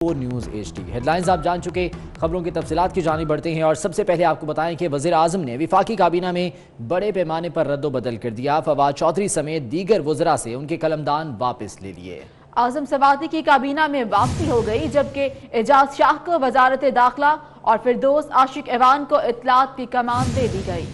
News HD headlines آپ جان چکے، خبروں کی تفصیلات کی جانب بڑھتے ہیں اور سب سے پہلے آپ کو بتائیں کہ وزیر اعظم نے وفاقی کابینہ میں بڑے پیمانے پر رد و بدل کر دیا۔ فواد چودھری سمیت دیگر وزراء سے ان کے قلمدان واپس لے لیے۔ اعظم سواتی کی کابینہ میں واپسی ہو گئی، جبکہ اعجاز شاہ کو وزارت داخلہ اور فردوس عاشق ایوان کو اطلاعات کی کمان دے دی گئی۔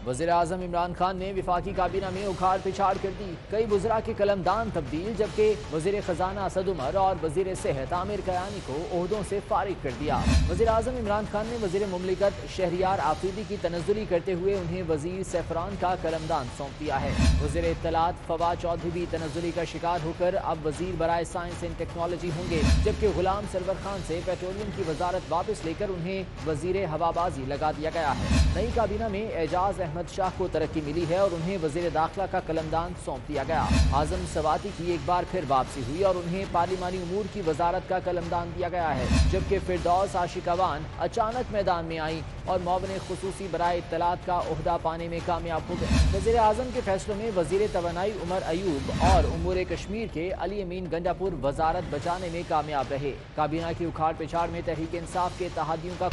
وزیر اعظم عمران خان نے وفاقی کابینہ میں اکھاڑ پچھاڑ کر دی، کئی وزراء کے قلمدان تبدیل، جبکہ وزیر خزانہ اسد عمر اور وزیر صحت عامر کیانی کو عہدوں سے فارغ کر دیا۔ وزیر اعظم عمران خان نے وزیر مملکت شہریار آفریدی کی تنزلی کرتے ہوئے انہیں وزیر سیفران کا قلمدان سونپ دیا ہے۔ وزیر اطلاعات فواد چودھری بھی تنزلی کا شکار ہو کر اب وزیر برائے سائنس اینڈ ٹیکنالوجی ہوں گے، جبکہ غلام سرور خان سے پیٹرولیم کی وزارت واپس لے کر انہیں وزیر ہوابازی لگا دیا گیا ہے۔ نئی کابینہ میں اعجاز احمد شاہ کو ترقی ملی ہے اور انہیں وزیر داخلہ کا قلمدان سونپ دیا گیا۔ اعظم سواتی کی ایک بار پھر واپسی ہوئی اور انہیں پارلیمانی امور کی وزارت کا قلمدان دیا گیا ہے، جبکہ فردوس عاشق ایوان اچانک میدان میں آئی اور معاون خصوصی برائے اطلاعات کا عہدہ پانے میں کامیاب ہو گئے۔ وزیر اعظم کے فیصلوں میں وزیر توانائی عمر ایوب اور امور کشمیر کے علی امین گنڈا پور وزارت بچانے میں کامیاب رہے۔ کابینہ کی اکھاڑ پچھاڑ میں تحریک انصاف کے اتحادیوں کا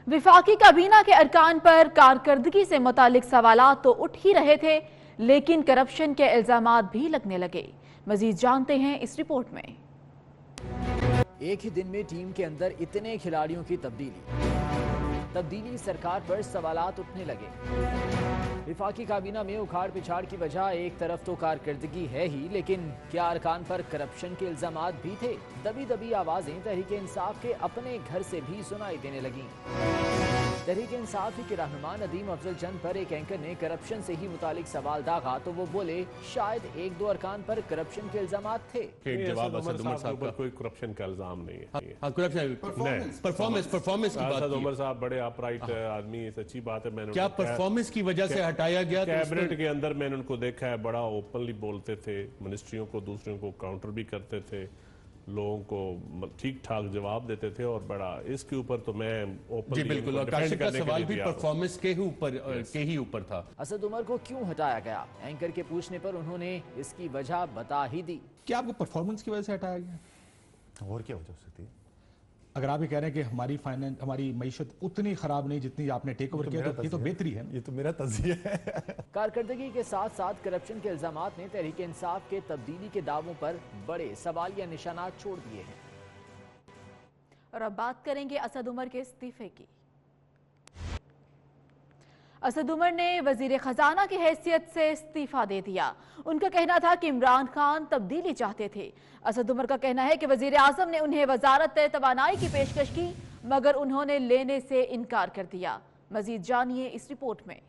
وفاقی کابینہ کے ارکان پر کارکردگی سے متعلق سوالات تو اٹھ ہی رہے تھے، لیکن کرپشن کے الزامات بھی لگنے لگے۔ مزید جانتے ہیں اس رپورٹ میں۔ ایک ہی دن میں ٹیم کے اندر اتنے کھلاڑیوں کی تبدیلی سرکار پر سوالات اٹھنے لگے۔ وفاقی کابینہ میں اکھاڑ پچھاڑ کی وجہ ایک طرف تو کارکردگی ہے ہی، لیکن کیا ارکان پر کرپشن کے الزامات بھی تھے؟ دبی دبی آوازیں تحریک انصاف کے اپنے گھر سے بھی سنائی دینے لگیں۔ تحریک انصاف کے رہنما ندیم افضل چند پر ایک اینکر نے کرپشن سے ہی متعلق سوال داغا تو وہ بولے شاید ایک دو ارکان پر کرپشن کے الزامات تھے۔ جواب اسد عمر صاحب پر کوئی کرپشن کا الزام نہیں ہے۔ پرفارمنس کی بات اسد عمر صاحب بڑے اپرائٹ آدمی، سچی بات ہے۔ میں نے کیا پرفارمنس کی وجہ سے ہٹایا گیا؟ کیبنٹ کے اندر میں نے ان کو دیکھا ہے، بڑا اوپنلی بولتے تھے، منسٹریوں کو دوسروں کو کاؤنٹر بھی کرتے تھے، لوگوں کو ٹھیک ٹھاک جواب دیتے تھے، اور بڑا اس کے اوپر تو میں جی بالکل، اور کاشف کا سوال بھی پرفارمنس کے ہی اوپر تھا۔ اسد عمر کو کیوں ہٹایا گیا؟ اینکر کے پوچھنے پر انہوں نے اس کی وجہ بتا ہی دی۔ کیا آپ کو پرفارمنس کی وجہ سے ہٹایا گیا؟ اور کیا وجہ ہو سکتی ہے؟ اگر آپ یہ کہہ رہے ہیں کہ ہماری معیشت اتنی خراب نہیں جتنی آپ نے ٹیک اوور کیا، تو یہ تو بہتری ہے۔ یہ تو میرا تجزیہ ہے۔ کارکردگی کے ساتھ ساتھ کرپشن کے الزامات نے تحریک انصاف کے تبدیلی کے دعووں پر بڑے سوالیہ نشانات چھوڑ دیے ہیں۔ اور اب بات کریں گے اسد عمر کے استعفے کی۔ اسد عمر نے وزیر خزانہ کی حیثیت سے استعفیٰ دے دیا۔ ان کا کہنا تھا کہ عمران خان تبدیلی چاہتے تھے۔ اسد عمر کا کہنا ہے کہ وزیر اعظم نے انہیں وزارت توانائی کی پیشکش کی، مگر انہوں نے لینے سے انکار کر دیا۔ مزید جانیے اس رپورٹ میں۔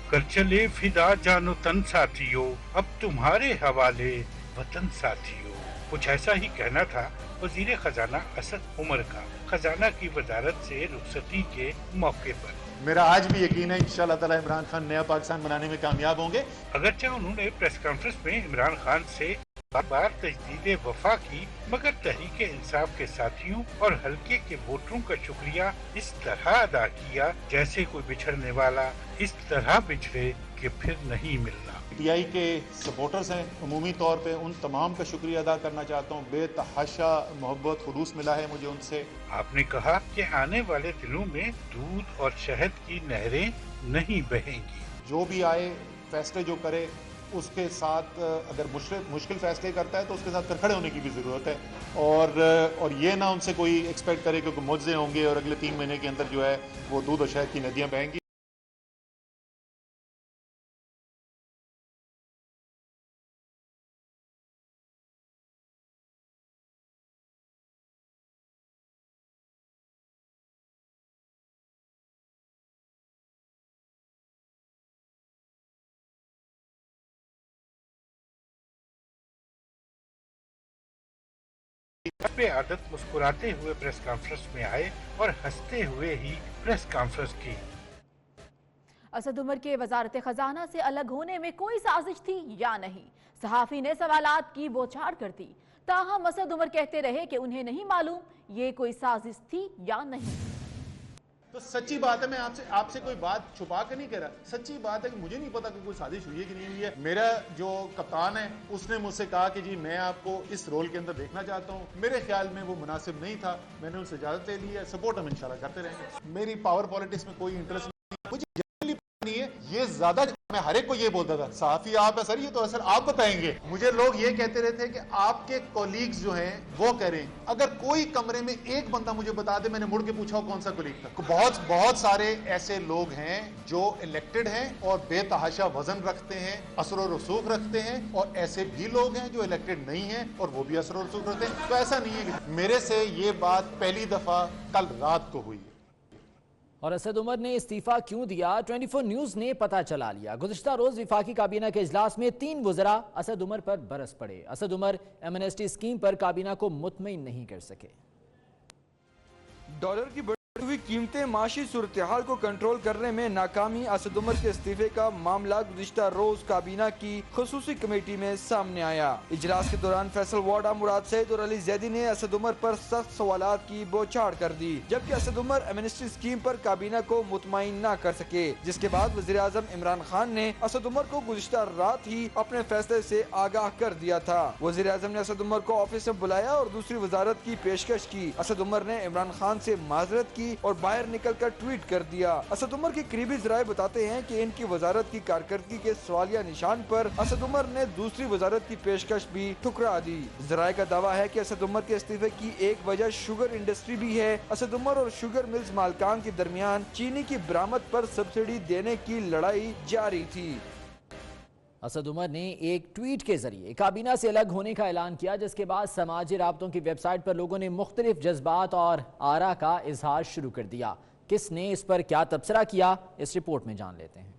کر چلے فدا جان و تن ساتھیو، اب تمہارے حوالے وطن ساتھیو، کچھ ایسا ہی کہنا تھا وزیر خزانہ اسد عمر کا خزانہ کی وزارت سے رخصتی کے موقع پر۔ میرا آج بھی یقین ہے انشاءاللہ تعالی عمران خان نیا پاکستان بنانے میں کامیاب ہوں گے۔ اگرچہ انہوں نے پریس کانفرنس میں عمران خان سے بار بار تجدید وفا کی، مگر تحریک انصاف کے ساتھیوں اور حلقے کے ووٹروں کا شکریہ اس طرح ادا کیا جیسے کوئی بچھڑنے والا اس طرح بچھڑے کہ پھر نہیں ملنا۔ پی آئی کے سپورٹرز ہیں، عمومی طور پہ ان تمام کا شکریہ ادا کرنا چاہتا ہوں، بے تحاشا محبت خلوص ملا ہے مجھے ان سے۔ آپ نے کہا کہ آنے والے دنوں میں دودھ اور شہد کی نہریں نہیں بہیں گی۔ جو بھی آئے فیصلے جو کرے اس کے ساتھ، اگر مشکل فیصلے کرتا ہے تو اس کے ساتھ کھڑے ہونے کی بھی ضرورت ہے، اور یہ نہ ان سے کوئی ایکسپیکٹ کرے کہ معجزے ہوں گے اور اگلے 3 مہینے کے اندر جو ہے وہ دودھ اور شہد کی ندیاں بہیں گی۔ پہ عادت مسکراتے ہوئے پریس کانفرنس میں آئے اور ہنستے ہوئے ہی پریس کانفرنس کی۔ اسد عمر کے وزارت خزانہ سے الگ ہونے میں کوئی سازش تھی یا نہیں؟ صحافی نے سوالات کی بوچھاڑ کر دی، تاہم اسد عمر کہتے رہے کہ انہیں نہیں معلوم یہ کوئی سازش تھی یا نہیں۔ तो सच्ची बात है, मैं आपसे कोई बात छुपा कर नहीं कह रहा, सच्ची बात है कि मुझे नहीं पता कि कोई साजिश हुई है कि नहीं हुई है। मेरा जो कप्तान है उसने मुझसे कहा कि जी मैं आपको इस रोल के अंदर देखना चाहता हूँ, मेरे ख्याल में वो मुनासिब नहीं था, मैंने उनसे इजाजत ले ली है, सपोर्ट हम इंशाल्लाह करते रहेंगे। मेरी पावर पॉलिटिक्स में कोई इंटरेस्ट नहीं है, ये ज्यादा मैं हर एक को ये बोलता था, साफी आप है सर, ये तो असर आप बताएंगे। मुझे लोग ये कहते रहते कि आपके कोलीग्स जो हैं वो करें, अगर कोई कमरे में एक बंदा मुझे बता दे, मैंने मुड़ के पूछा कौन सा कोलीग था। बहुत सारे ऐसे लोग हैं जो इलेक्टेड हैं और बेतहाशा वजन रखते हैं, असर और रसूख रखते हैं, और ऐसे भी लोग हैं जो इलेक्टेड नहीं हैं और वो भी असर और रसूख रखते हैं। तो ऐसा नहीं है कि मेरे से ये बात पहली दफा कल रात को हुई है। और असद उमर ने इस्तीफा क्यों दिया, 24 न्यूज ने पता चला लिया। गुज़िश्ता रोज विफाकी काबीना के इजलास में 3 वज़रा असद उमर पर बरस पड़े। असद उमर एमनेस्टी स्कीम पर काबीना को मुतमईन नहीं कर सके। डॉलर की हुई कीमतें माशी सूरत हाल को कंट्रोल करने में नाकामी, असद उमर के इस्तीफे का मामला गुज़िश्ता रोज काबीना की खुसूसी कमेटी में सामने आया। इजलास के दौरान फैसल वाडा, मुराद सईद और अली जैदी ने असद उमर पर सख्त सवालात की बौछार कर दी, जबकि असद उमर एमनेस्टी स्कीम पर काबीना को मुतमईन न कर सके, जिसके बाद वज़ीर आज़म इमरान खान ने असद उमर को गुज़िश्ता रात ही अपने फैसले से आगाह कर दिया था। वज़ीर आज़म ने असद उमर को ऑफिस में बुलाया और दूसरी वजारत की पेशकश की। असद उमर ने इमरान खान से माजरत की और बाहर निकलकर ट्वीट कर दिया। असद उमर के करीबी ज़राए बताते हैं कि इनकी वजारत की कारकर्दगी के सवालिया निशान पर असद उमर ने दूसरी वजारत की पेशकश भी ठुकरा दी। ज़राए का दावा है कि असद उमर के इस्तीफे की एक वजह शुगर इंडस्ट्री भी है। असद उमर और शुगर मिल्स मालिकान के दरमियान चीनी की बरामद पर सब्सिडी देने की लड़ाई जारी थी। असद उमर ने एक ट्वीट के जरिए काबीना से अलग होने का ऐलान किया, जिसके बाद समाजी राब्तों की वेबसाइट पर लोगों ने मुख्तलिफ जज्बात और आरा का इजहार शुरू कर दिया। किसने इस पर क्या तबसरा किया, इस रिपोर्ट में जान लेते हैं।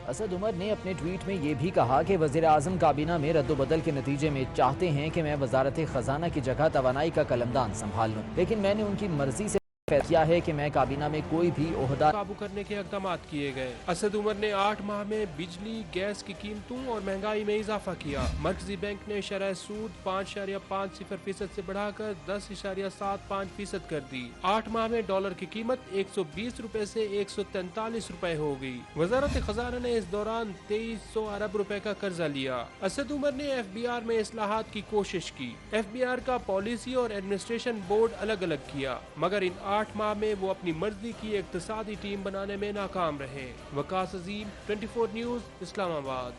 असद उमर ने अपने ट्वीट में यह भी कहा कि वज़ीर आज़म काबीना में रद्दोबदल के नतीजे में चाहते हैं कि मैं वजारत खजाना की जगह तवानाई का कलमदान संभाल लूं, लेकिन मैंने उनकी मर्जी से किया है कि मैं काबीना में कोई भी ओहदा काबू करने के इक़दाम किए गए। असद उमर ने 8 माह में बिजली गैस की कीमतों और महंगाई में इजाफा किया। मरकजी बैंक ने शरह सूद 5.50% से बढ़ाकर 10.75% कर दी। 8 माह में डॉलर की कीमत 120 रुपए से 143 रुपए हो गई। वजारत खजाना ने इस दौरान 2300 अरब रुपए का कर्जा लिया। असद उमर ने FBR में इस्लाहात की कोशिश की। FBR का पॉलिसी और एडमिनिस्ट्रेशन बोर्ड अलग अलग किया, मगर इन 8 माह में वो अपनी मर्जी की इक्तिसादी टीम बनाने में नाकाम रहे। वकास अजीम, 24 न्यूज, इस्लामाबाद।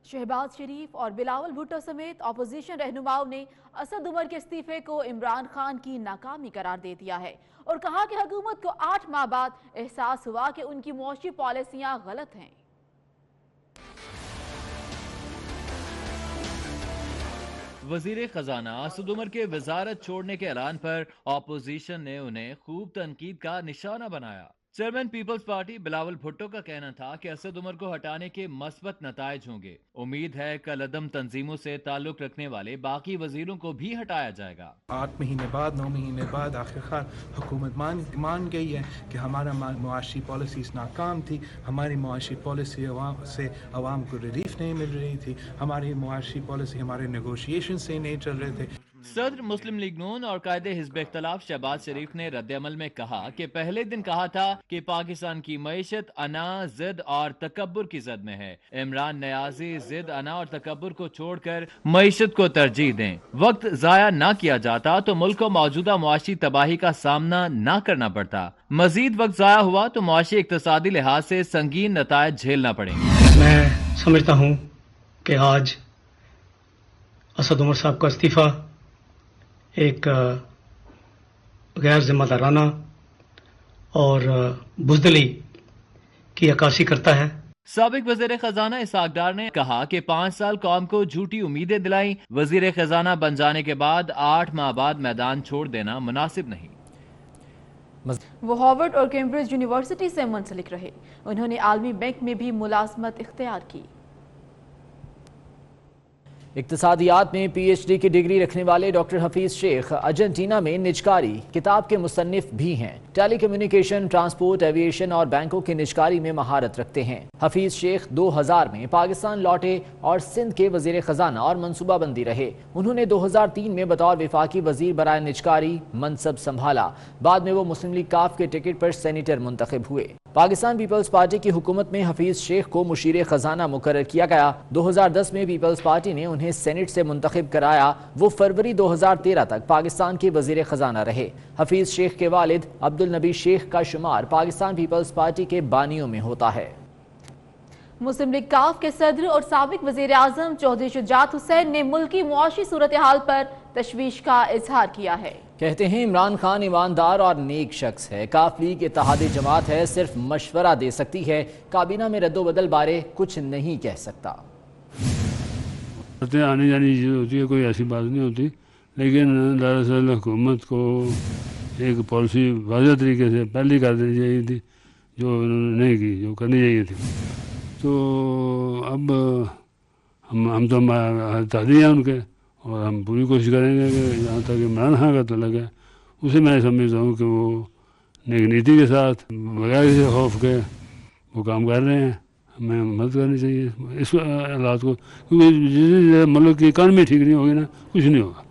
शहबाज शरीफ और बिलावल भुट्टो समेत अपोजिशन रहनुमाओं ने असद उमर के इस्तीफे को इमरान खान की नाकामी करार दे दिया है और कहा कि हुकूमत को 8 माह बाद एहसास हुआ कि उनकी मुआशी पॉलिसियां गलत हैं। वजीर खजाना असद उमर के वजारत छोड़ने के ऐलान पर अपोजिशन ने उन्हें खूब तनकीद का निशाना बनाया। चेयरमैन पीपल्स पार्टी बिलावल भुट्टो का कहना था कि असद उमर को हटाने के मस्बत नताइज होंगे। उम्मीद है कल अदम तंजीमों से ताल्लुक रखने वाले बाकी वजीरों को भी हटाया जाएगा। 8 महीने बाद 9 महीने बाद आखिरकार हुकूमत मान गई है कि हमारा मुआशी पॉलिसीज नाकाम थी, हमारी मुआशी पॉलिसी से अवाम को रिलीफ नहीं मिल रही थी, हमारी मुआशी पॉलिसी हमारे नेगोशिएशन से नहीं चल रहे थे। सदर मुस्लिम लीग नून और कायदे हिज़्ब इख्तिलाफ शहबाज शरीफ ने रद्द-ए-अमल में कहा कि पहले दिन कहा था कि पाकिस्तान की मईशत अना, जिद और तकब्बुर की जद में है। इमरान न्याजी जिद, अना और तकब्बुर को छोड़कर मईशत को तरजीह दें। वक्त जाया ना किया जाता तो मुल्क को मौजूदा मुआशी तबाही का सामना ना करना पड़ता। मजीद वक्त जाया हुआ तो मुआशी इक्तिसादी लिहाज से संगीन नतायज झेलना पड़ेंगे। मैं समझता हूँ कि आज असद उमर साहब का इस्तीफा एक गैर जिम्मेदाराना और बुज़दिली की अक्कासी करता है। साबिक वज़ीर खजाना इसहाक डार ने कहा कि 5 साल कौम को झूठी उम्मीदें दिलाई, वज़ीर खजाना बन जाने के बाद 8 माह बाद मैदान छोड़ देना मुनासिब नहीं। वो हार्वर्ड और कैम्ब्रिज यूनिवर्सिटी से मुंसलिक रहे। उन्होंने आलमी बैंक में भी मुलाजमत इख्तियार की। اقتصادیات میں پی ایچ ڈی کی ڈگری رکھنے والے ڈاکٹر حفیظ شیخ ارجنٹینا میں نجکاری کتاب کے مصنف بھی ہیں۔ ٹیلی کمیونیکیشن، ٹرانسپورٹ، ایویشن اور بینکوں کی نجکاری میں مہارت رکھتے ہیں۔ حفیظ شیخ 2000 میں پاکستان لوٹے اور سندھ کے وزیر خزانہ اور منصوبہ بندی رہے۔ انہوں نے 2003 میں بطور وفاقی وزیر برائے نجکاری منصب سنبھالا۔ بعد میں وہ مسلم لیگ کاف کے ٹکٹ پر سینیٹر منتخب ہوئے۔ پاکستان پیپلز پارٹی کی حکومت میں حفیظ شیخ کو مشیر خزانہ مقرر کیا گیا۔ 2010 میں پیپلز پارٹی نے انہیں سینٹ سے منتخب کرایا۔ وہ فروری 2013 تک پاکستان کے وزیر خزانہ رہے۔ حفیظ شیخ کے والد عبدالنبی شیخ کا شمار پاکستان پیپلز پارٹی کے بانیوں میں ہوتا ہے۔ مسلم لیگ کاف کے صدر اور سابق وزیر اعظم چودھری شجاعت حسین نے ملکی معاشی صورتحال پر تشویش کا اظہار کیا ہے۔ کہتے ہیں عمران خان ایماندار اور نیک شخص ہے۔ کاف لیگ اتحاد جماعت ہے، صرف مشورہ دے سکتی ہے، کابینہ میں رد و بدل بارے کچھ نہیں کہہ سکتا۔ آنے جانی چیز ہوتی ہے، کوئی ایسی بات نہیں ہوتی، لیکن دراصل حکومت کو ایک پالیسی واضح طریقے سے پہلے کر دینی چاہیے تھی، جو انہوں نے نہیں کی، جو کرنی چاہیے تھی۔ تو اب ہم تو تحدید ہیں ان کے، اور ہم پوری کوشش کریں گے کہ جہاں تک عمران خان کا تعلق ہے اسے میں سمجھتا ہوں کہ وہ نیک نیتی کے ساتھ بغیر کسی خوف کے وہ کام کر رہے ہیں۔ ہمیں مدد کرنی چاہیے اس حالات کو، کیونکہ ملک کی اکانومی ٹھیک نہیں ہوگی نا کچھ نہیں ہوگا۔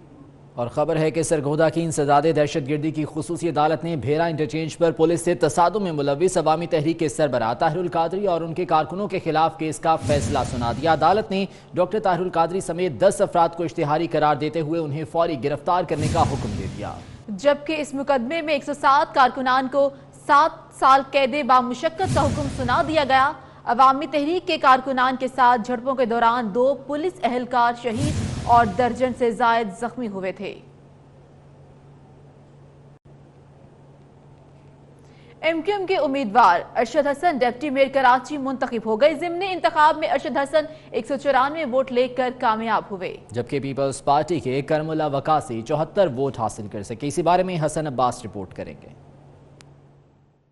اور خبر ہے کہ سرگودا کی انسداد دہشت گردی کی خصوصی عدالت نے بھیرا انٹرچینج پر پولیس سے تصادم میں ملوث عوامی تحریک کے سربراہ طاہر القادری اور ان کے کارکنوں کے خلاف کیس کا فیصلہ سنا دیا۔ عدالت نے ڈاکٹر طاہر القادری سمیت 10 افراد کو اشتہاری قرار دیتے ہوئے انہیں فوری گرفتار کرنے کا حکم دے دیا، جبکہ اس مقدمے میں 107 کارکنان کو 7 سال قید بامشقت کا حکم سنا دیا گیا۔ عوامی تحریک کے کارکنان کے ساتھ جھڑپوں کے دوران 2 پولیس اہلکار شہید اور درجن سے زائد زخمی ہوئے تھے۔ ایم کیو ایم کے امیدوار ارشد حسن ڈپٹی میئر کراچی منتخب ہو گئے۔ ضمن انتخاب میں ارشد حسن 194 ووٹ لے کر کامیاب ہوئے، جبکہ پیپلز پارٹی کے کرم اللہ وقاصی 74 ووٹ حاصل کر سکے۔ اسی بارے میں حسن عباس رپورٹ کریں گے۔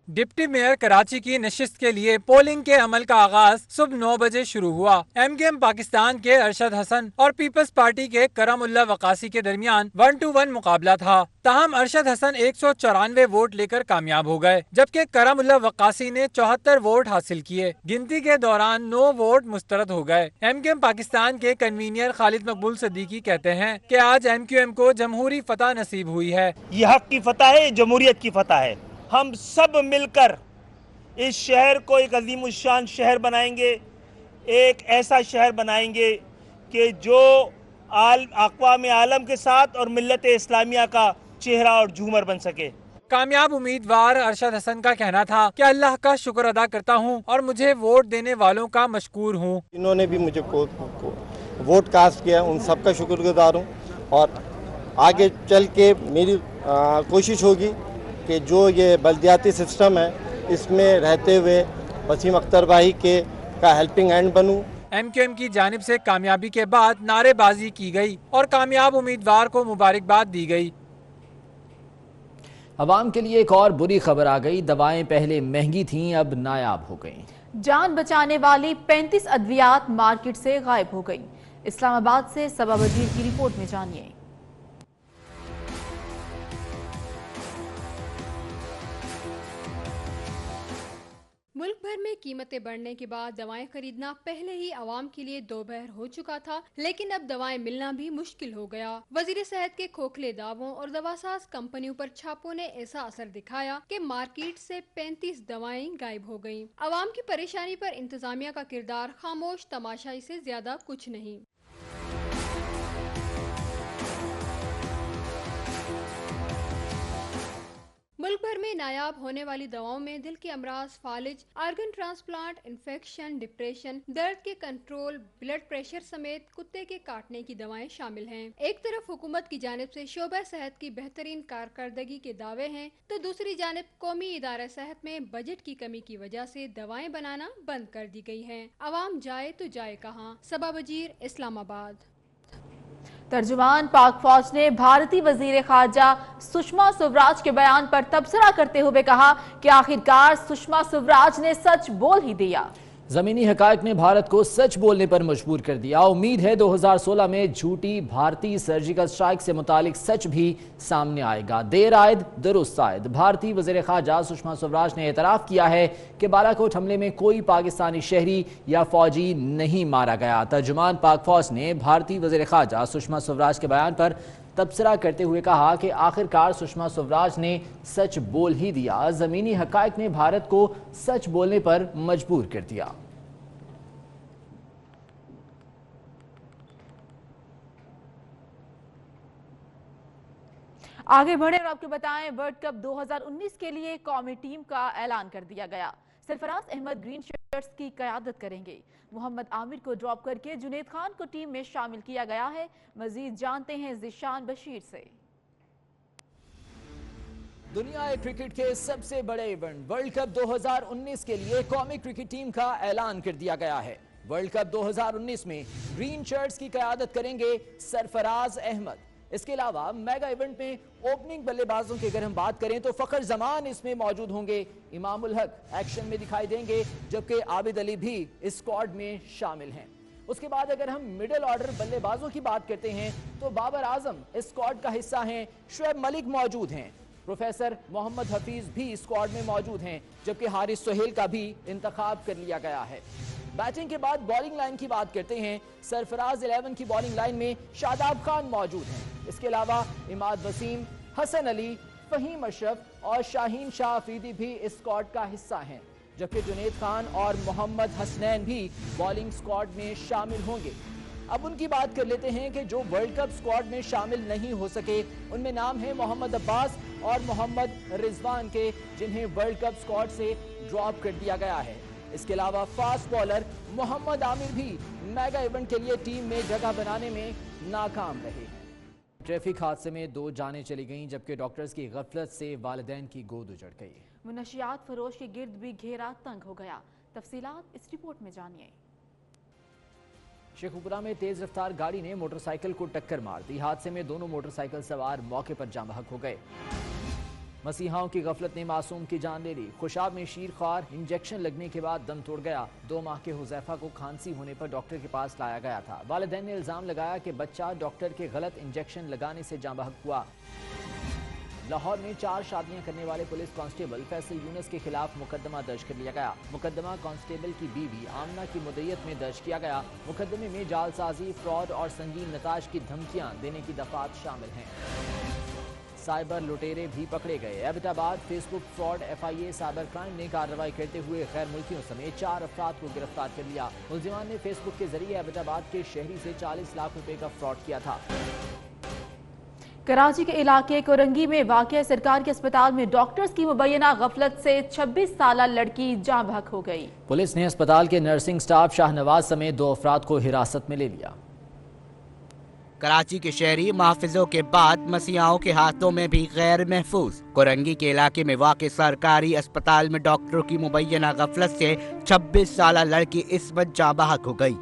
ڈپٹی میئر کراچی کی نشست کے لیے پولنگ کے عمل کا آغاز صبح 9 بجے شروع ہوا۔ ایم کیو ایم پاکستان کے ارشد حسن اور پیپلز پارٹی کے کرم اللہ وقاصی کے درمیان 1-1 مقابلہ تھا، تاہم ارشد حسن 194 ووٹ لے کر کامیاب ہو گئے، جبکہ کرم اللہ وقاصی نے 74 ووٹ حاصل کیے۔ گنتی کے دوران 9 ووٹ مسترد ہو گئے۔ ایم کیو ایم پاکستان کے کنوینئر خالد مقبول صدیقی کہتے ہیں کہ آج ایم کیو ایم کو جمہوری فتح نصیب ہوئی ہے۔ یہ حق کی فتح ہے، جمہوریت کی فتح ہے۔ ہم سب مل کر اس شہر کو ایک عظیم الشان شہر بنائیں گے، ایک ایسا شہر بنائیں گے کہ جو اقوام عالم کے ساتھ اور ملت اسلامیہ کا چہرہ اور جھومر بن سکے۔ کامیاب امیدوار ارشد حسن کا کہنا تھا کہ اللہ کا شکر ادا کرتا ہوں اور مجھے ووٹ دینے والوں کا مشکور ہوں۔ انہوں نے بھی مجھے ووٹ کاسٹ کیا، ان سب کا شکر گزار ہوں، اور آگے چل کے میری کوشش ہوگی کہ جو یہ بلدیاتی سسٹم ہے اس میں رہتے ہوئے وسیم اختر بھائی کا ہیلپنگ ہینڈ بنوں۔ ایم کیو ایم کی جانب سے کامیابی کے بعد نعرے بازی کی گئی اور کامیاب امیدوار کو مبارکباد دی گئی۔ عوام کے لیے ایک اور بری خبر آ گئی، دوائیں پہلے مہنگی تھیں اب نایاب ہو گئیں۔ جان بچانے والی 35 ادویات مارکیٹ سے غائب ہو گئیں۔ اسلام آباد سے صبا وزیر کی رپورٹ میں جانیے۔ ملک بھر میں قیمتیں بڑھنے کے بعد دوائیں خریدنا پہلے ہی عوام کے لیے دوبہر ہو چکا تھا، لیکن اب دوائیں ملنا بھی مشکل ہو گیا۔ وزیر صحت کے کھوکھلے دعووں اور دواساز کمپنیوں پر چھاپوں نے ایسا اثر دکھایا کہ مارکیٹ سے 35 دوائیں غائب ہو گئیں۔ عوام کی پریشانی پر انتظامیہ کا کردار خاموش تماشائی سے زیادہ کچھ نہیں۔ ملک بھر میں نایاب ہونے والی دواؤں میں دل کے امراض، فالج، آرگن ٹرانسپلانٹ، انفیکشن، ڈپریشن، درد کے کنٹرول، بلڈ پریشر سمیت کتے کے کاٹنے کی دوائیں شامل ہیں۔ ایک طرف حکومت کی جانب سے شعبہ صحت کی بہترین کارکردگی کے دعوے ہیں تو دوسری جانب قومی ادارہ صحت میں بجٹ کی کمی کی وجہ سے دوائیں بنانا بند کر دی گئی ہیں۔ عوام جائے تو جائے کہاں؟ صبا وزیر، اسلام آباد۔ ترجمان پاک فوج نے بھارتی وزیر خارجہ سشما سوراج کے بیان پر تبصرہ کرتے ہوئے کہا کہ آخرکار سشما سوراج نے سچ بول ہی دیا۔ ज़मीनी हक़ाइक़ ने भारत को सच बोलने पर मजबूर कर दिया। उम्मीद है 2016 में झूठी भारतीय सर्जिकल स्ट्राइक से मुतालिक सच भी सामने आएगा। देर आयद दुरुस्त आयद। भारतीय वज़ीर ख़ारजा सुषमा स्वराज ने एतराफ़ किया है कि बालाकोट हमले में कोई पाकिस्तानी शहरी या फ़ौजी नहीं मारा गया। तर्जुमान पाक फ़ौज ने भारतीय वज़ीर ख़ारजा सुषमा स्वराज के बयान पर तबसरा करते हुए कहा कि आखिरकार सुषमा स्वराज ने सच बोल ही दिया। ज़मीनी हक़ाइक़ ने भारत को सच बोलने पर मजबूर कर दिया। आगे बढ़े और आपको बताएं, वर्ल्ड कप 2019 के लिए कौमी टीम का ऐलान कर दिया गया। सरफराज अहमद ग्रीन शर्ट्स की क़यादत करेंगे। मोहम्मद आमिर को ड्रॉप करके जुनैद खान को टीम में शामिल किया गया है। मजीद जानते हैं ज़िशान बशीर से। दुनिया क्रिकेट के सबसे बड़े इवेंट वर्ल्ड कप 2019 के लिए कौमी क्रिकेट टीम का ऐलान कर दिया गया है। वर्ल्ड कप 2019 में ग्रीन शर्ट्स की क़यादत करेंगे सरफराज अहमद। इसके अलावा मेगा इवेंट में ओपनिंग बल्लेबाजों की अगर हम बात करें तो फखर जमान इसमें मौजूद होंगे। इमामुल हक एक्शन में दिखाई देंगे, जबकि आबिद अली भी इस स्क्वाड में शामिल हैं। उसके बाद अगर हम मिडिल ऑर्डर बल्लेबाजों की बात करते हैं तो बाबर आजम इस स्क्वाड का हिस्सा हैं। शुएब मलिक मौजूद हैं। प्रोफेसर मोहम्मद हफीज भी स्क्वाड में मौजूद हैं, जबकि हारिस सोहेल का भी इंतखाब कर लिया गया है। बैटिंग के बाद बॉलिंग लाइन की बात करते हैं। सरफराज 11 की बॉलिंग लाइन में शादाब खान मौजूद हैं। इसके अलावा इमाद वसीम, हसन अली, फहीम अशरफ और शाहीन शाह अफरीदी भी इस स्क्वाड का हिस्सा हैं, जबकि जुनैद खान और मोहम्मद हसनैन भी बॉलिंग स्क्वाड में शामिल होंगे। अब उनकी बात कर लेते हैं कि जो वर्ल्ड कप स्क्वाड में शामिल नहीं हो सके, उनमें नाम है मोहम्मद अब्बास और मोहम्मद रिजवान के, जिन्हें वर्ल्ड कप स्क्वाड से ड्रॉप कर दिया गया है। इसके अलावा फास्ट बॉलर मोहम्मद आमिर भी मेगा इवेंट के लिए टीम में जगह बनाने में नाकाम रहे। ट्रैफिक हादसे में 2 जानें चली गईं, जबकि डॉक्टर्स की गफलत से वालिदैन की गोद उजड़ गई। मुनशियात फरोश के गिर्द भी घेरा तंग हो गया। तफसीलात इस रिपोर्ट में जानिए। शेखुपुरा में तेज रफ्तार गाड़ी ने मोटरसाइकिल को टक्कर मार दी। हादसे में दोनों मोटरसाइकिल सवार मौके पर जाँ बहक हो गए। मसीहाओं की गफलत ने मासूम की जान ले ली। खुशाब में शीर ख्वार इंजेक्शन लगने के बाद दम तोड़ गया। 2 माह के हुजैफा को खांसी होने पर डॉक्टर के पास लाया गया था। वालिदैन ने इल्जाम लगाया कि बच्चा डॉक्टर के गलत इंजेक्शन लगाने से जाँ बहक हुआ। लाहौर में 4 शादियां करने वाले पुलिस कांस्टेबल फैसल यूनुस के खिलाफ मुकदमा दर्ज कर लिया गया। मुकदमा कांस्टेबल की बीवी आमना की मुद्दत में दर्ज किया गया। मुकदमे में जालसाजी, फ्रॉड और संगीन नताज की धमकियां देने की दफात शामिल हैं। साइबर लुटेरे भी पकड़े गए। Abbottabad Facebook fraud FIA cyber crime ने कार्रवाई करते हुए गैर मुल्कियों समेत 4 अफराद को गिरफ्तार कर लिया। मुलजिमान ने फेसबुक के जरिए एबटाबाद के शहरी से 40 लाख रुपए का फ्रॉड किया था। कराची के इलाके कोरंगी में वाक़या सरकार के अस्पताल में डॉक्टर्स की मुबैना गफलत से 26 साला लड़की जाँ बहक हो गई। पुलिस ने अस्पताल के नर्सिंग स्टाफ शाहनवाज समेत 2 अफराद को हिरासत में ले लिया। कराची के शहरी महफिजों के बाद मसीहाओं के हाथों में भी गैर महफूज। कोरंगी के इलाके में वाक़ सरकारी अस्पताल में डॉक्टरों की मुबैना गफलत से 26 साला लड़की इस्मत जाँ बहक हो गई।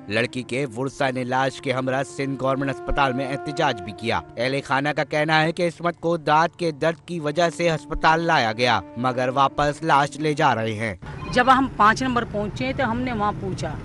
लड़की के वुरसा ने लाश के हमरा सिंध गवर्नमेंट अस्पताल में एहतजाज भी किया। अहले खाना का कहना है कि इस्मत को दांत के दर्द की वजह से अस्पताल लाया गया, मगर वापस लाश ले जा रहे हैं। जब हम 5 नंबर पहुंचे तो हमने वहाँ पूछा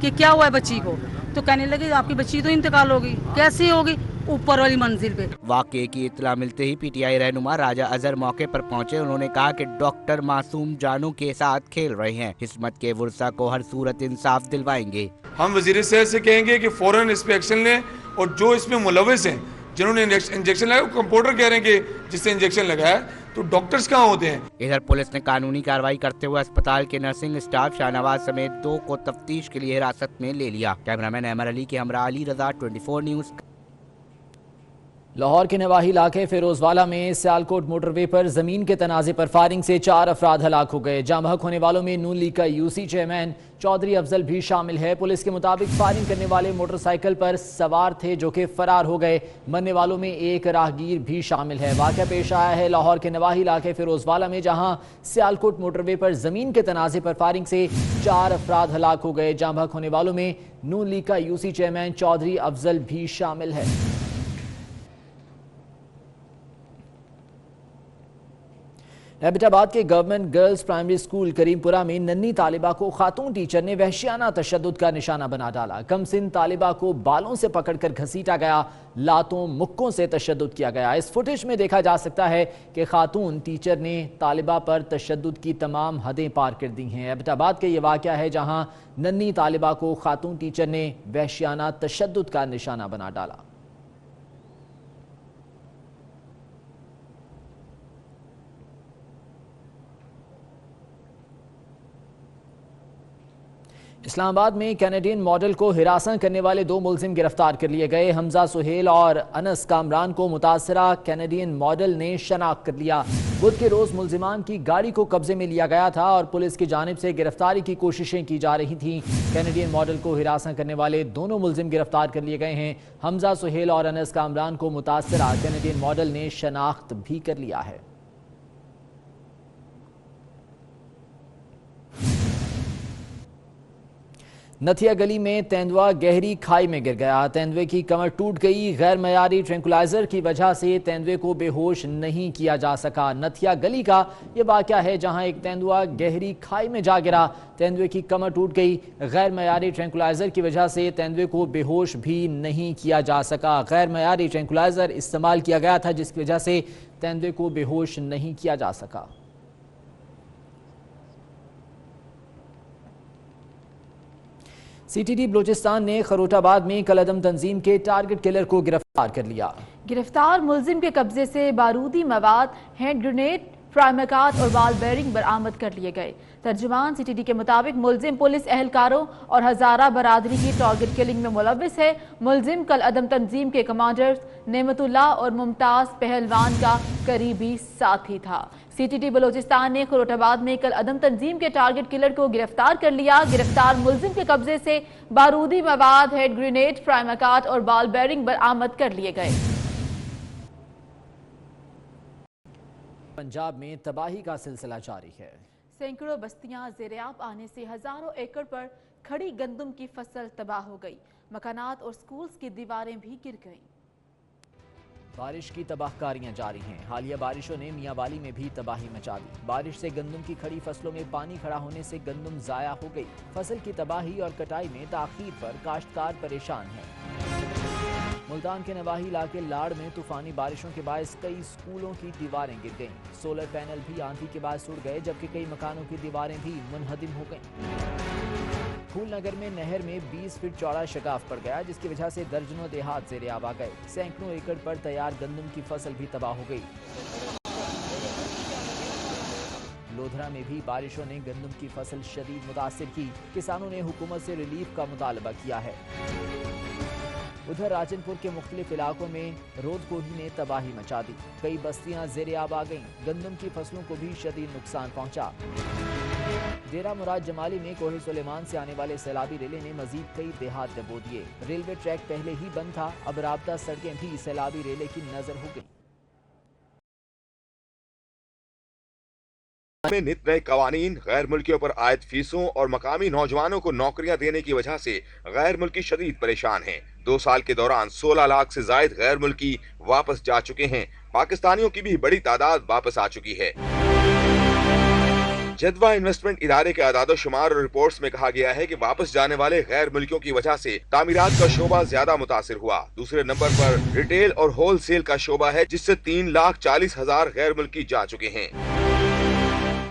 कि क्या हुआ है बच्ची को, तो कहने लगे आपकी बच्ची तो इंतकाल होगी। कैसे होगी? ऊपर वाली मंजिल पे। वाक़े की इत्तला मिलते ही PTI रहनुमा राजा अजहर मौके पर पहुंचे। उन्होंने कहा कि डॉक्टर मासूम जानों के साथ खेल रहे हैं। इस्मत के वुरसा को हर सूरत इंसाफ दिलवाएंगे। हम वजीर सेहत से कहेंगे कि फौरन इस पे एक्शन लें, और जो इसमें मुलविस हैं, जिन्होंने इंजेक्शन लगाया, कंपाउंडर कह रहे हैं कि जिससे इंजेक्शन लगाया, तो डॉक्टर्स कहाँ होते हैं? इधर पुलिस ने कानूनी कार्रवाई करते हुए अस्पताल के नर्सिंग स्टाफ शाहनवाज समेत 2 को तफ्तीश के लिए हिरासत में ले लिया। कैमरामैन अमर अली के हमरा अली रजा, 24 न्यूज़। लाहौर के नवाही इलाके फिरोजवाला में सियालकोट मोटरवे पर जमीन के तनाजे पर फायरिंग से 4 अफराद हलाक हो गए। जाँ बहक होने वालों में नून लीग का UC चेयरमैन चौधरी अफजल भी शामिल है। पुलिस के मुताबिक फायरिंग करने वाले मोटरसाइकिल पर सवार थे, जो कि फरार हो गए। मरने वालों में एक राहगीर भी शामिल है। वाक़या पेश आया है लाहौर के नवाही इलाके फिरोजवाला में, जहां सियालकोट मोटरवे पर जमीन के तनाजे पर फायरिंग से 4 अफराद हलाक हो गए। जाँ बहक होने वालों में नून लीग का UC चेयरमैन चौधरी अफजल भी शामिल है। एबटाबाद के government girls primary school Karimpura में नन्ही तालिबा को खातून टीचर ने वहशियाना तशद्दुद का निशाना बना डाला। कमसिन तालिबा को बालों से पकड़कर घसीटा गया, लातों मुक्कों से तशद्दुद किया गया। इस फुटेज में देखा जा सकता है कि खातून टीचर ने तालिबा पर तशद्दुद की तमाम हदें पार कर दी हैं। एबटाबाद का ये वाक़या है जहां नन्ही तालिबा को खातून टीचर ने वहशियाना तशद्दुद का निशाना बना डाला। इस्लामाबाद में कैनेडियन मॉडल को हिरासत करने वाले 2 मुलजिम गिरफ्तार कर लिए गए। हमजा सुहेल और अनस कामरान को मुतासरा कैनेडियन मॉडल ने शनाख्त कर लिया। बुध के रोज मुलजिमान की गाड़ी को कब्जे में लिया गया था और पुलिस की जानिब से गिरफ्तारी की कोशिशें की जा रही थीं। कैनेडियन मॉडल को हिरासत करने वाले दोनों मुलजिम गिरफ्तार कर लिए गए हैं। हमजा सुहेल और अनस कामरान को मुतासरा कैनेडियन मॉडल ने शनाख्त भी कर लिया है। नथिया गली में तेंदुआ गहरी खाई में गिर गया। तेंदुए की कमर टूट गई। गैर मयारी ट्रैंकुलाइजर की वजह से तेंदुए को बेहोश नहीं किया जा सका। नथिया गली का यह वाक़या है जहां एक तेंदुआ गहरी खाई में जा गिरा। तेंदुए की कमर टूट गई। गैर मयारी ट्रैंकुलाइजर की वजह से तेंदुए को बेहोश भी नहीं किया जा सका। गैर मयारी ट्रैंकुलाइजर इस्तेमाल किया गया था जिसकी वजह से तेंदुए को बेहोश नहीं किया जा सका। सीटीडी बलूचिस्तान ने खरोटाबाद में कलअदम तंजीम के टारगेट किलर को गिरफ्तार कर लिया। गिरफ्तार मुलजिम के कब्जे से बारूदी मवाद, हैंड ग्रेनेड, फ्राइमकात और बाल बेरिंग बरामद कर लिए गए। तर्जुमान सीटीडी के मुताबिक मुलजिम पुलिस एहलकारों और हजारा बरादरी की टारगेट किलिंग में मुलव्विस है। मुलजिम कलअदम तंजीम के कमांडर्स नेमतुल्लाह और मुमताज पहलवान का करीबी साथी था। सीटीडी बलूचिस्तान ने खरोटाबाद में कलअदम तंजीम के टारगेट किलर को गिरफ्तार कर लिया। गिरफ्तार मुलजिम के कब्जे से बारूदी मवाद, हैंड ग्रेनेड, फ्राइमकात और बाल बेरिंग बरामद कर लिए गए। पंजाब में तबाही का सिलसिला जारी है। सैकड़ों बस्तियां ज़ेर-ए-आब आने से हजारों एकड़ पर खड़ी गंदम की फसल तबाह हो गई। मकानात और स्कूल्स की दीवारें भी गिर गईं। बारिश की तबाहकारियां जारी हैं। हालिया बारिशों ने मियांवाली में भी तबाही मचा दी। बारिश से गंदम की खड़ी फसलों में पानी खड़ा होने से गंदम ज़ाया हो गई। फसल की तबाही और कटाई में ताख़ीर पर काश्तकार परेशान है। मुल्तान के नवाही इलाके लाड़ में तूफानी बारिशों के बायस कई स्कूलों की दीवारें गिर गईं। सोलर पैनल भी आंधी के बाद उड़ गए जबकि कई मकानों की दीवारें भी मुनहदिम हो गईं। फूलनगर में नहर में 20 फीट चौड़ा शगाफ पड़ गया जिसकी वजह से दर्जनों देहात ज़ेर-ए-आब आ गए। सैकड़ों एकड़ पर तैयार गंदम की फसल भी तबाह हो गई। लोधरा में भी बारिशों ने गंदम की फसल शदीद मुतासिर की। किसानों ने हुकूमत से रिलीफ का मुतालबा किया है। उधर राजनपुर के मुख्तलिफ इलाकों में रोदकोही ने तबाही मचा दी। कई बस्तियां ज़ेर-ए-आब आ गईं। गंदम की फसलों को भी शदीद नुकसान पहुंचा। डेरा मुराद जमाली में कोहे सुलेमान से आने वाले सैलाबी रेले ने मजीद कई देहात डबो दिए। रेलवे ट्रैक पहले ही बंद था, अब राब्ता सड़कें भी सैलाबी रेले की नजर हो गई। में नित नए कवानीन, गैर मुल्कियों पर आयद फीसों और मकामी नौजवानों को नौकरियां देने की वजह से गैर मुल्की शदीद परेशान हैं। 2 साल के दौरान 16 लाख से जायद गैर मुल्की वापस जा चुके हैं। पाकिस्तानियों की भी बड़ी तादाद वापस आ चुकी है। जदवा इन्वेस्टमेंट इदारे के आदादो शुमार और रिपोर्ट्स में कहा गया है कि वापस जाने वाले गैर मुल्कियों की वजह से तामीरात का शोबा ज्यादा मुतासिर हुआ। दूसरे नंबर पर रिटेल और होल सेल का शोबा है जिससे 3,40,000 गैर मुल्की जा चुके हैं।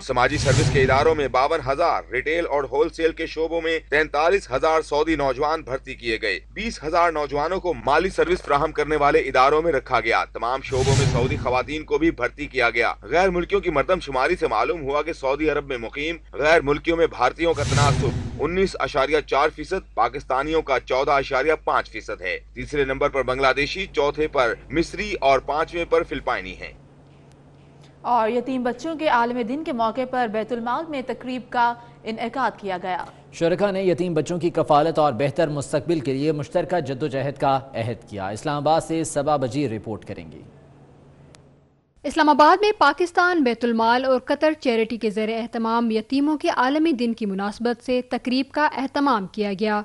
समाजी सर्विस के इदारों में 52,000, रिटेल और होलसेल के शोबों में 43,000 सऊदी नौजवान भर्ती किए गए। 20,000 नौजवानों को माली सर्विस फराहम करने वाले इदारों में रखा गया। तमाम शोबों में सऊदी खवातीन को भी भर्ती किया गया। गैर मुल्कियों की मर्दमशुमारी से मालूम हुआ कि सऊदी अरब में मुकीम गैर मुल्कियों में भारतीयों का तनासुब 19.4%, पाकिस्तानियों का 14.5% है। तीसरे नंबर पर बांग्लादेशी, चौथे पर मिस्री और 5वें पर फिलिपाइनी है। और यतीम बच्चों के आलमी दिन के मौके पर बैतुल माल में तकरीब का इनेकाद किया गया। शुरका ने यतीम बच्चों की कफालत और बेहतर मुस्तकबिल के लिए मुश्तरका जद्दोजहद का अहद किया। इस्लामाबाद से सबा बजीर रिपोर्ट करेंगी। इस्लामाबाद में पाकिस्तान बैतुल माल और कतर चैरिटी के ज़रिए एहतमाम यतीमों के आलमी दिन की मुनासबत से तकरीब का एहतमाम किया गया।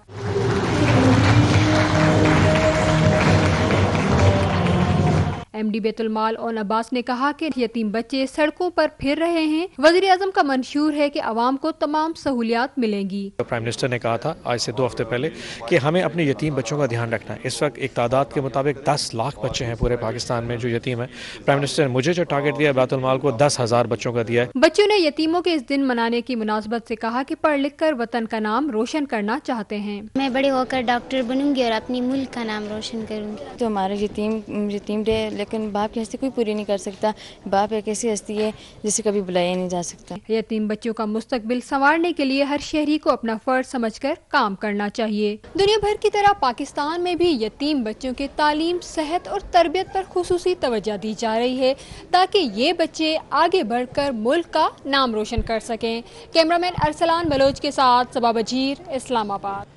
MD बैतुल माल ओन अब्बास ने कहा कि यतीम बच्चे सड़कों पर फिर रहे हैं। वज़ीर आज़म का मंशूर है कि आवाम को तमाम सहूलियात मिलेंगी। प्राइम मिनिस्टर ने कहा था आज से 2 हफ्ते पहले कि हमें अपने यतीम बच्चों का ध्यान रखना है। इस वक्त एक तादाद के मुताबिक 10 लाख बच्चे हैं पूरे पाकिस्तान में जो यतीम है। प्राइम मिनिस्टर ने मुझे जो टारगेट दिया बैतुल माल को 10,000 बच्चों का दिया है। बच्चों ने यतीमों के इस दिन मनाने की मुनासबत से कहा कि पढ़ लिख कर वतन का नाम रोशन करना चाहते हैं। मैं बड़े होकर डॉक्टर बनूंगी और अपनी मुल्क का नाम रोशन करूंगी। तो हमारा यतीम डे, लेकिन बाप की हस्ती कोई पूरी नहीं कर सकता। बाप एक ऐसी हस्ती है जिसे कभी बुलाया नहीं जा सकता। यतीम बच्चों का मुस्तकबिल संवारने के लिए हर शहरी को अपना फर्ज समझकर काम करना चाहिए। दुनिया भर की तरह पाकिस्तान में भी यतीम बच्चों के तालीम, सेहत और तरबियत पर खुसूसी तवज्जो दी जा रही है ताकि ये बच्चे आगे बढ़कर मुल्क का नाम रोशन कर सकें। कैमरामैन अरसलान बलोच के साथ सबा बजीर, इस्लामाबाद।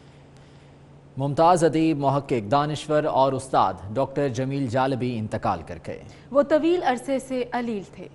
मुमताज़ अदीब, मुहक्किक, दानिश्वर और उस्ताद डॉक्टर जमील जालबी इंतकाल कर गए। वो तवील अरसे से अलील थे।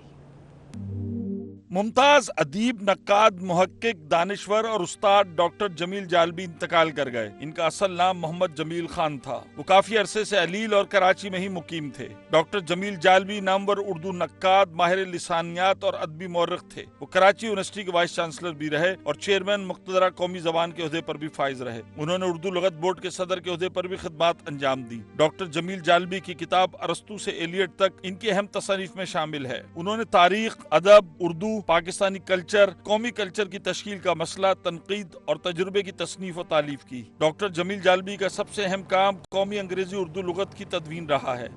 मुमताज अदीब, नक्काद, मुहक्किक, दानिश्वर और उस्ताद डॉक्टर जमील जालबी इंतकाल कर गए। इनका असल नाम मोहम्मद जमील खान था। वो काफी अरसे से अलील और कराची में ही मुकीम थे। डॉक्टर जमील जालबी नामवर उर्दू नक्काद, माहिर लिसानियात और अदबी मौरख थे। वो कराची यूनिवर्सिटी के वाइस चांसलर भी रहे और चेयरमैन मुख्तदरा कौमी जबान के ओहदे पर भी फाइज रहे। उन्होंने उर्दू लगत बोर्ड के सदर के ओहदे पर भी खिदमात अंजाम दी। डॉक्टर जमील जालबी की किताब अरस्तू से एलियट तक इनकी अहम तसनीफ में शामिल है। उन्होंने तारीख, अदब, उर्दू, पाकिस्तानी कल्चर, कौमी कल्चर की तश्कील का मसला, तनकीद और तजुर्बे की तसनीफ और तालीफ की। डॉक्टर जमील जालबी का सबसे अहम काम कौमी अंग्रेजी उर्दू लुगत की तदवीन रहा है।